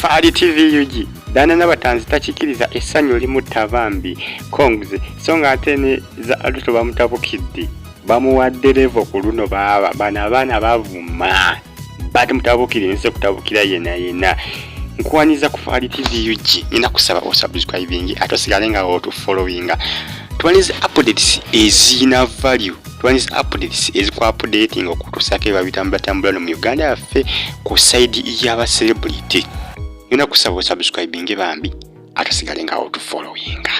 Fali TV yuji dana n'abatanzi takikiriza essanyu limu tabambi konguze so nga ate ne za aluto bamutabukidde bamuwadde levo ku luno bana abaana bavuma bati mutabukire nse kutabukira yena nkuwaniza ku Fali TV yuji ninakusaba osubscribing atosigale nga otufollowinga tuwanize updates ezina value tuwanize updates ezikwa updating okutusake babitambula mu Uganda yaffe ku side y'aba celebrity ninakusaba subscribing bambi atosigale nga otufollowinga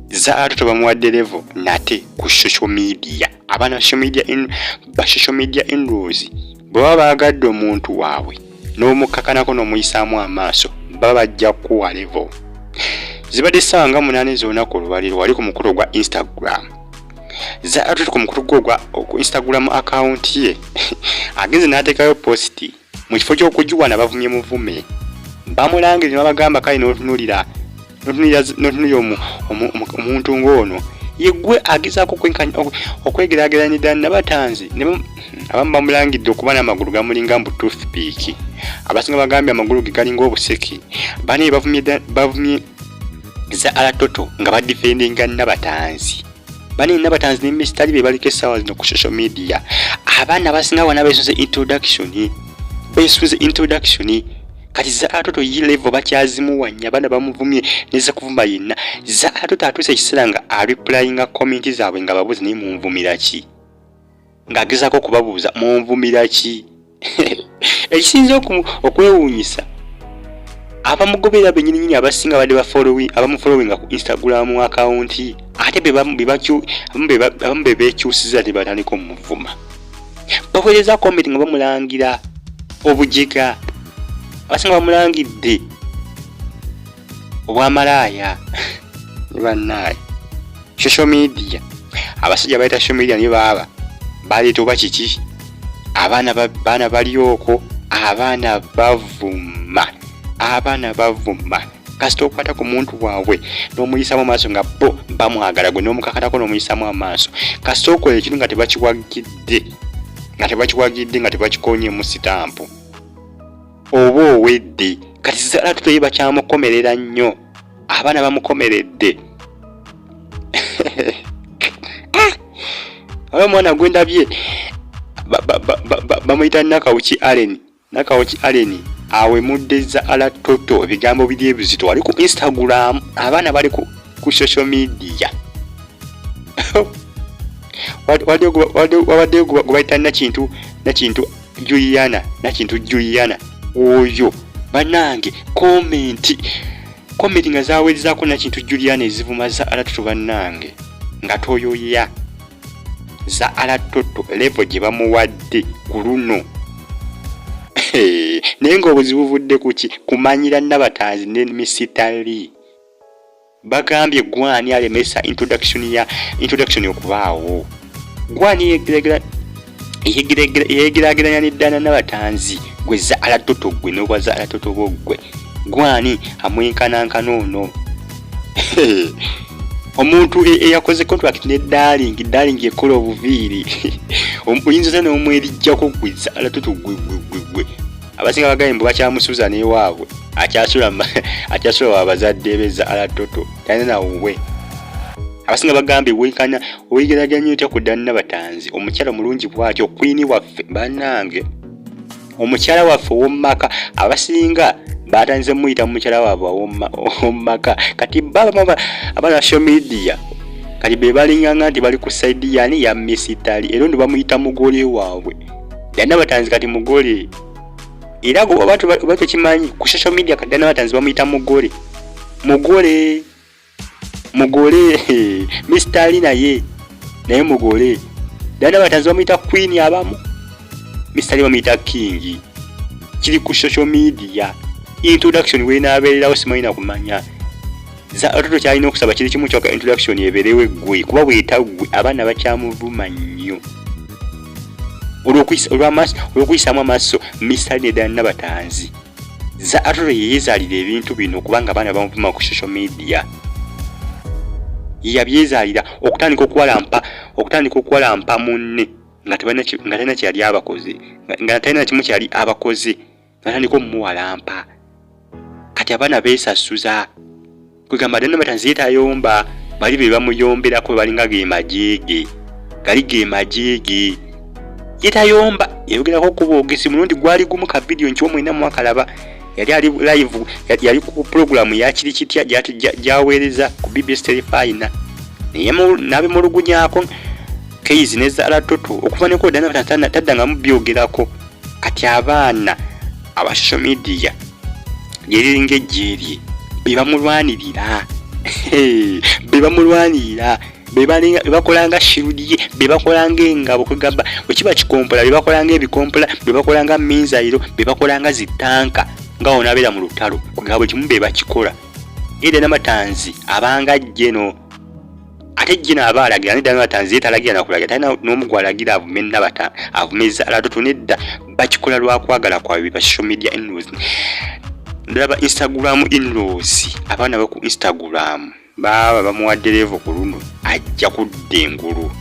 za atoto bamuwadde level nate ku social media abana social media inrozi baba bagadde omuntu waabwe n'omukakanako n'omuyisaamu amaaso baba bajja kuwa level zibadde sanga munane zona ko lubaliro wali ku mukolo gwa Instagram za atoto ku mukolo gwa Instagram account ye agenze n'atekayo posti mu kifo ky'okujuwana bavumye muvume bamulangirira bagamba kali n'otunulira omuntu ngono yegwe agizako okwegeraageranira n'abatanzi abamu bamulangidde okuba n'amagulu gamulinga mbu toothpick abasinga bagambye amagulu ge galinga obuseki bane bavumye za alatoto nga badifendinga n'abatanzi bane n'abatanzi ne mistari be baliko essaawa zino ku social media abaana basinga wana beesuze introduction kati za atoto yi level bakyazimuwanya bana bamuvumye neza kuvuma yenna za atoto atuse kiseera nga replying comment zaabwe nga babuzi ne mumvumira ki ngagezako kubabuuza mumvumira ki ekisinze okwewuunyisa abamugobera bennyini abasinga badde abamufollowing ku Instagram account ate bebekyusiza tebatandika omuvuma baweereza comment nga bamulangira obujega abasinga bamulangidde obwamalaaya ne bannaye social media abasajja bayita social media ne baba baleeta oba kiki abaana balyoko abaana bavuma kasita okwata ku muntu waabwe n'omuyisamu amaaso nga bo bamwagala gwe n'omukakatako n'omuyisamu amaaso kasita okola ekintu nga tebakiwagidde nga tebakikonye mu sitampu oba owedde kati zala tutoye bakyamukomerera nnyo abaana bamukomeredde omwana gwendabye bamuyita Nakawuki Allen awe muddeza alatoto ebigambo biri ebizito wali ku Instagram abaana bali ku social media wadde gubayita nakintu Juliana oyo banange comment nga zaweerezaako nakintu Juliana ezivuma za alatoto banange nga toyoya za alatoto level gye bamuwadde ku luno naye ng'obuzibu buvudde kuki kumanyira n'abatanzi ne misitali bagambye gwani alemesa introduction okubaawo gwani yegeraageranya n'eddana n'abatanzi gwe za alatoto gwe n'obwa za alatoto boggwe gwani amwenkanankana ono omuntu eyakoze contract ne darling ekola obuviiri oyinza n'omwerijjako gwe za alatoto gwe abasinga bagambye mbu bakyamusuuza n'ewaabwe akyasula wabazadde be za alatoto talina nawuwe abasinga bagambye wegeraganya otya ku ddana n'abatanzi omukyala mulungi bw'atyo queen waffe bannange omukyala waffe ow'omumaka abasinga batanze muyita mukyala waabwe ow'omumaka kati abana social media kati be balinganga nti bali ku side yani ya misitali era ndo bamuyita mugole waabwe ddana n'abatanzi kati mugole era abantu bakimanyi ku social media kati ddana n'abatanzi bamuyita mugole misitali naye mugole ddana n'abatanzi bamuyita queen abamu misitali bamuyita king kiri ku social media introduction weenaabeererawo simanyi kumanya za atoto kyalina okusaba kiri kimu kyokka introduction ebeerewe gwe kuba bwetagwe abaana bakyamuvuma nnyo olw'okuyisaamu amaaso misitali neddala n'abatanzi za atoto yeyeezaalira ebintu bino kubanga abaana bamuvuma ku social media yabyezaalira okutandika okuwalampa munne nga talina kyali abakoze nga talina kimu kyali abakoze natandika omuwalampa kati abaana beesasuza kwegamba ddala Namatanzi yetayomba bali be bamuyomberako balinga ge majeege gali ge majeege yetayomba yayogerako ku boogezi mulundi gwali gumu ka video nkiwo mwena mwakalaba yali ali live yali ku program ya kiri kitya jaweereza ku BBS Telefina nabe mulugunyako keizi nezala toto okuva ne ko dana batana tadanga mu byogerako kati abaana aba social media yeringe jeri bebamulwanirira bebamulwanirira bebakolanga shirudiye bebakolanga engabo kugamba okiba kikompola bebakolanga ebikompola bebakolanga minzairo bebakolanga zitanka ngawo nabera mu lutalo kugamba kimu bebakikola ede Namatanzi abanga jeno ate jina abalagira ne Namatanzi etalagira nakulagira tana n'omugwalagira avumena bata avumeza alatoto nedda bakikola lwakwagala kwa biba social media in-laws ndaba Instagram in-laws abana ba ku Instagram baba bamuwadde level ku luno ajja kudda engulu